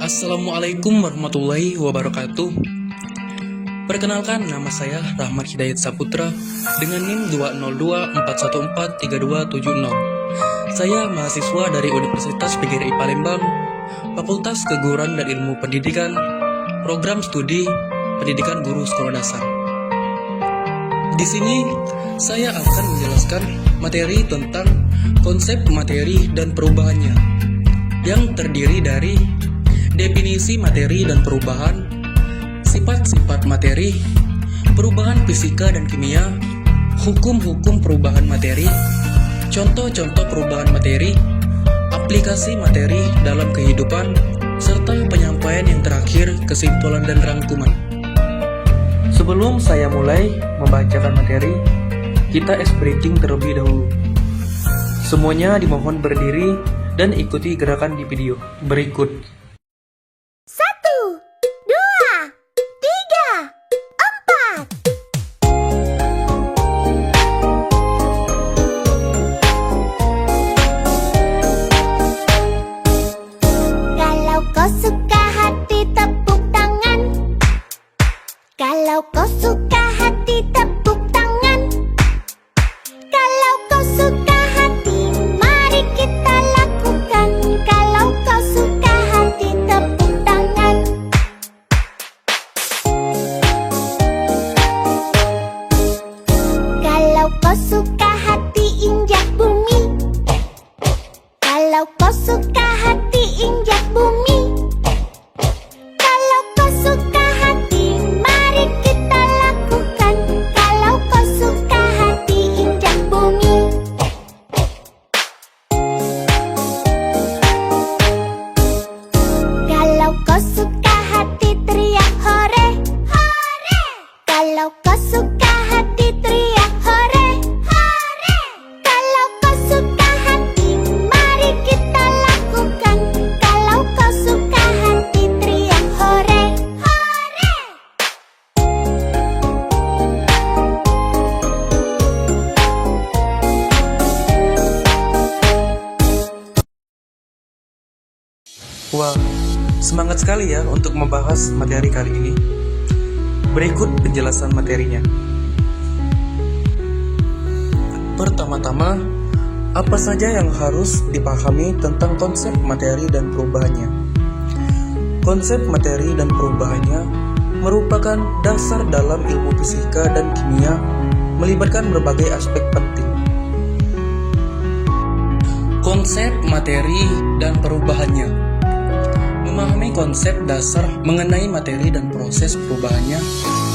Assalamualaikum warahmatullahi wabarakatuh. Perkenalkan, nama saya Rahmat Hidayat Saputra dengan NIM 20241432270. Saya mahasiswa dari Universitas PGRI Palembang, Fakultas Keguruan dan Ilmu Pendidikan, Program Studi Pendidikan Guru Sekolah Dasar. Di sini saya akan menjelaskan materi tentang konsep materi dan perubahannya, yang terdiri dari definisi materi dan perubahan, sifat-sifat materi, perubahan fisika dan kimia, hukum-hukum perubahan materi, contoh-contoh perubahan materi, aplikasi materi dalam kehidupan, serta penyampaian yang terakhir, kesimpulan dan rangkuman. Sebelum saya mulai membacakan materi, kita breaking terlebih dahulu. Semuanya dimohon berdiri dan ikuti gerakan di video berikut. 1, 2, 3, 4. Kalau kau suka hati tepuk tangan. Kalau kau suka hati tepuk tangan. Kalau kau suka hati, mari kita lakukan. Kalau kau suka hati tepuk tangan. Kalau kau suka hati injak bumi. Kalau kau suka hati injak bumi. Kalau kau suka hati, mari kita lakukan. Kalau kau suka hati injak bumi. Kalau kau suka hati teriak hore, hore. Kalau kau suka hati teriak hore, hore. Kalau kau suka hati, mari kita lakukan. Kalau kau suka hati teriak hore, hore. Wah, semangat sekali ya untuk membahas materi kali ini. Berikut penjelasan materinya. Pertama-tama, apa saja yang harus dipahami tentang konsep materi dan perubahannya? Konsep materi dan perubahannya merupakan dasar dalam ilmu fisika dan kimia, melibatkan berbagai aspek penting. Konsep materi dan perubahannya. Memahami konsep dasar mengenai materi dan proses perubahannya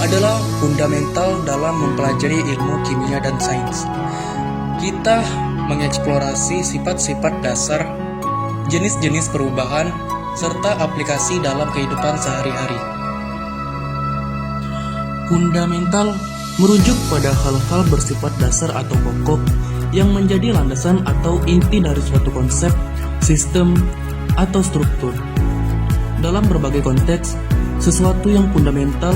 adalah fundamental dalam mempelajari ilmu kimia dan sains. Kita mengeksplorasi sifat-sifat dasar, jenis-jenis perubahan, serta aplikasi dalam kehidupan sehari-hari. Fundamental merujuk pada hal-hal bersifat dasar atau pokok yang menjadi landasan atau inti dari suatu konsep, sistem, atau struktur. Dalam berbagai konteks, sesuatu yang fundamental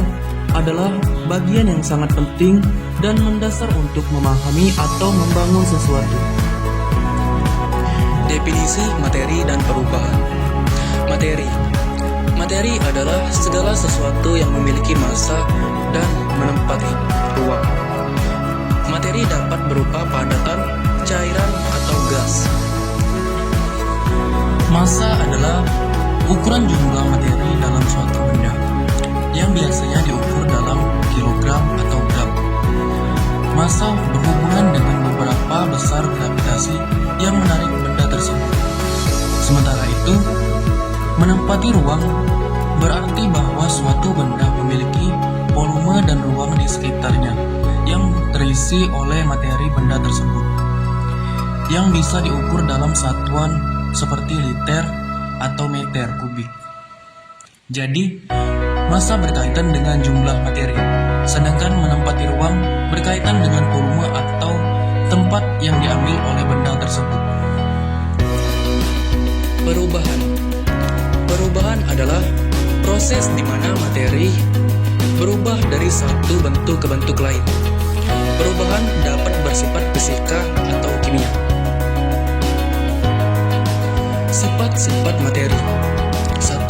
adalah bagian yang sangat penting dan mendasar untuk memahami atau membangun sesuatu. Definisi materi dan perubahan. Materi adalah segala sesuatu yang memiliki massa dan menempati ruang. Materi dapat berupa padatan, cairan, atau gas. Massa adalah ukuran jumlah materi dalam suatu benda, yang biasanya diukur dalam kilogram atau gram. Massa berhubungan dengan beberapa besar gravitasi yang menarik benda tersebut. Sementara itu, menempati ruang berarti bahwa suatu benda memiliki volume dan ruang di sekitarnya yang terisi oleh materi benda tersebut, yang bisa diukur dalam satuan seperti liter atau meter kubik. Jadi, massa berkaitan dengan jumlah materi, sedangkan menempati ruang berkaitan dengan volume atau tempat yang diambil oleh benda tersebut. Perubahan adalah proses di mana materi berubah dari satu bentuk ke bentuk lain. Perubahan dapat bersifat fisika atau kimia. Sifat-sifat materi. 1.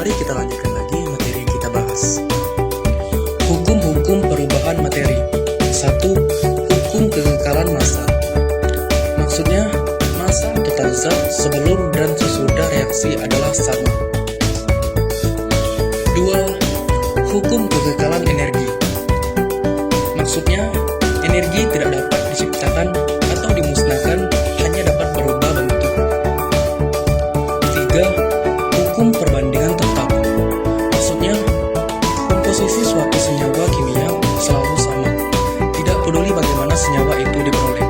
Mari kita lanjutkan lagi materi yang kita bahas. Hukum-hukum perubahan materi. 1. Hukum kekekalan massa. Maksudnya, massa total zat sebelum dan sesudah reaksi adalah sama. 2. Hukum kekekalan energi. Maksudnya, energi tidak dapat diciptakan atau dimusnahkan, hanya dapat berubah bentuk. 3. Hukum perbandingan tetap. Maksudnya, komposisi suatu senyawa kimia selalu sama, tidak peduli bagaimana senyawa itu diperoleh.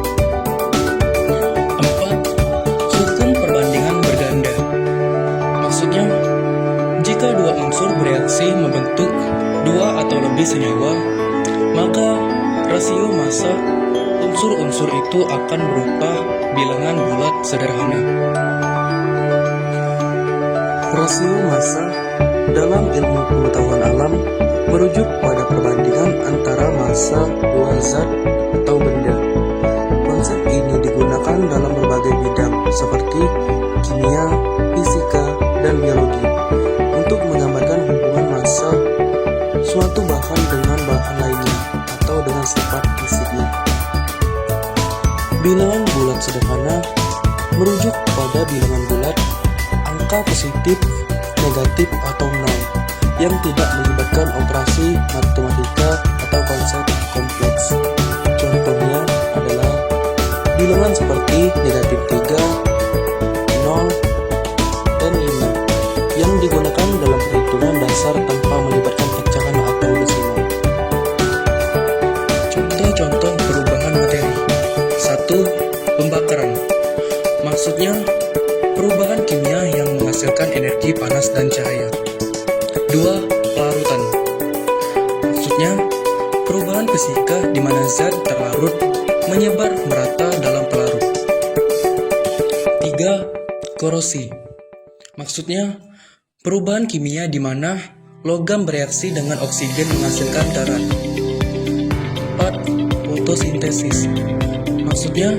4. Hukum perbandingan berganda. Maksudnya, jika dua unsur bereaksi membentuk dua atau lebih senyawa, maka rasio massa unsur-unsur itu akan berupa bilangan bulat sederhana. Rasio massa dalam ilmu pengetahuan alam merujuk pada perbandingan antara massa dua zat atau benda. Konsep ini digunakan dalam berbagai bidang seperti kimia, fisika, dan biologi untuk menggambarkan hubungan massa suatu bahan dengan bahan lainnya atau dengan sifat fisiknya. Bilangan bulat sederhana merujuk pada bilangan bulat, angka positif, negatif, atau nol yang tidak melibatkan operasi matematika atau konsep kompleks. Contohnya adalah bilangan seperti negatif 3, 0, dan 5 yang digunakan dalam perhitungan dasar tanpa melibatkan pecahan atau desimal. Contoh-contoh perubahan materi. 1. Pembakaran. Maksudnya, perubahan kimia yang menghasilkan energi panas dan cahaya. 2. Pelarutan. Maksudnya, perubahan fisika di mana zat terlarut menyebar merata dalam pelarut. 3. Korosi. Maksudnya, perubahan kimia di mana logam bereaksi dengan oksigen menghasilkan darah. 4. Fotosintesis. Maksudnya,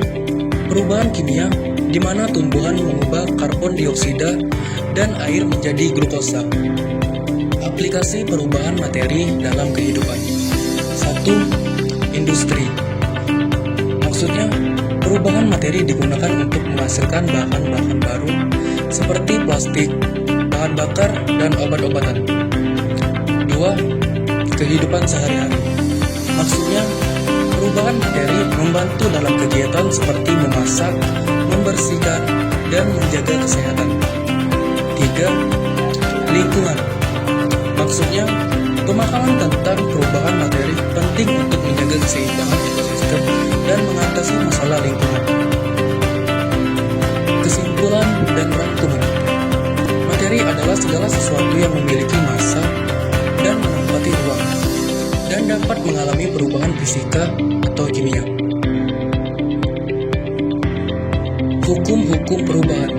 perubahan kimia di mana tumbuhan mengubah karbon dioksida dan air menjadi glukosa. Aplikasi perubahan materi dalam kehidupan. 1. Industri. Maksudnya, perubahan materi digunakan untuk menghasilkan bahan-bahan baru seperti plastik, bahan bakar, dan obat-obatan. 2. Kehidupan sehari-hari. Maksudnya, perubahan materi membantu dalam kegiatan seperti memasak, membersihkan, dan menjaga kesehatan. 3. Lingkungan. Maksudnya, pemahaman tentang perubahan materi penting untuk menjaga keseimbangan ekosistem dan mengatasi masalah lingkungan. Kesimpulan dan rangkuman. Materi adalah segala sesuatu yang memiliki massa dan menempati ruang, dan dapat mengalami perubahan fisika atau kimia. Hukum-hukum perubahan.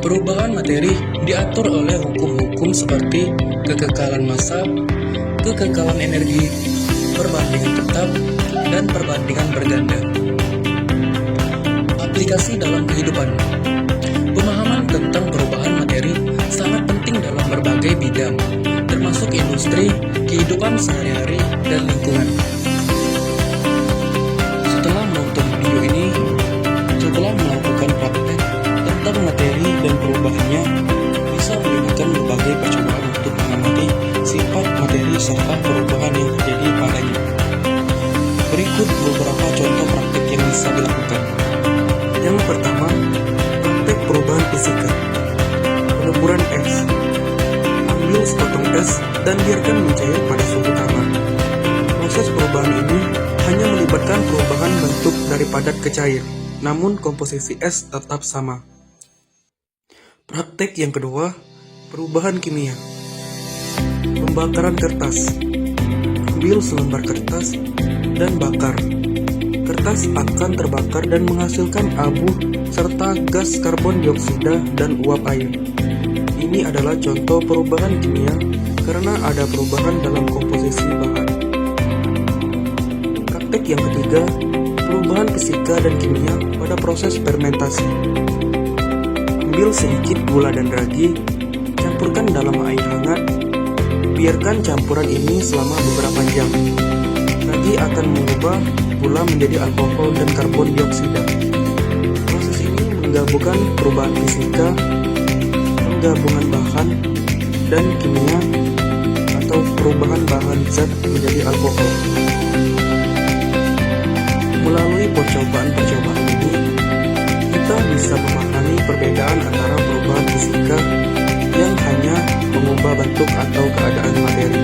Perubahan materi diatur oleh hukum-hukum seperti kekekalan massa, kekekalan energi, perbandingan tetap, dan perbandingan berganda. Aplikasi dalam kehidupan. Pemahaman tentang perubahan materi sangat penting dalam berbagai bidang, termasuk industri, kehidupan sehari-hari, dan lingkungan. Setelah menonton video ini, setelah melakukan praktek tentang materi dan perubahannya, bisa melibatkan berbagai percobaan untuk mengamati sifat materi serta perubahan yang terjadi padanya. Berikut beberapa contoh praktek yang bisa dilakukan. Yang pertama, praktek perubahan fisika. Peleburan es. Ambil sepotong es dan biarkan mencair pada suhu kamar. Proses perubahan ini hanya melibatkan perubahan bentuk dari padat ke cair, namun komposisi es tetap sama. Praktek yang kedua, perubahan kimia. Pembakaran kertas. Ambil selembar kertas dan bakar. Kertas akan terbakar dan menghasilkan abu serta gas karbon dioksida dan uap air. Ini adalah contoh perubahan kimia karena ada perubahan dalam komposisi bahan. Praktek yang ketiga, perubahan fisika dan kimia pada proses fermentasi. Ambil sedikit gula dan ragi, Campurkan dalam air hangat. Biarkan campuran ini selama beberapa jam. Nanti akan mengubah gula menjadi alkohol dan karbon dioksida. Proses ini menggabungkan perubahan fisika, penggabungan bahan, dan kimia atau perubahan bahan zat menjadi alkohol. Melalui percobaan-percobaan ini, kita bisa memahami perbedaan antara perubahan fisika yang hanya mengubah bentuk atau keadaan materi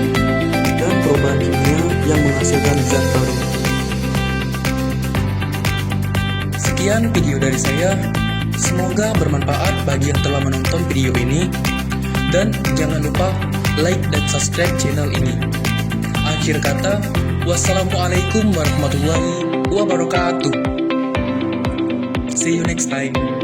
dan perubahan kimia yang menghasilkan zat baru. Sekian video dari saya. Semoga bermanfaat bagi yang telah menonton video ini. Dan jangan lupa like dan subscribe channel ini. Akhir kata, wassalamualaikum warahmatullahi wabarakatuh. See you next time.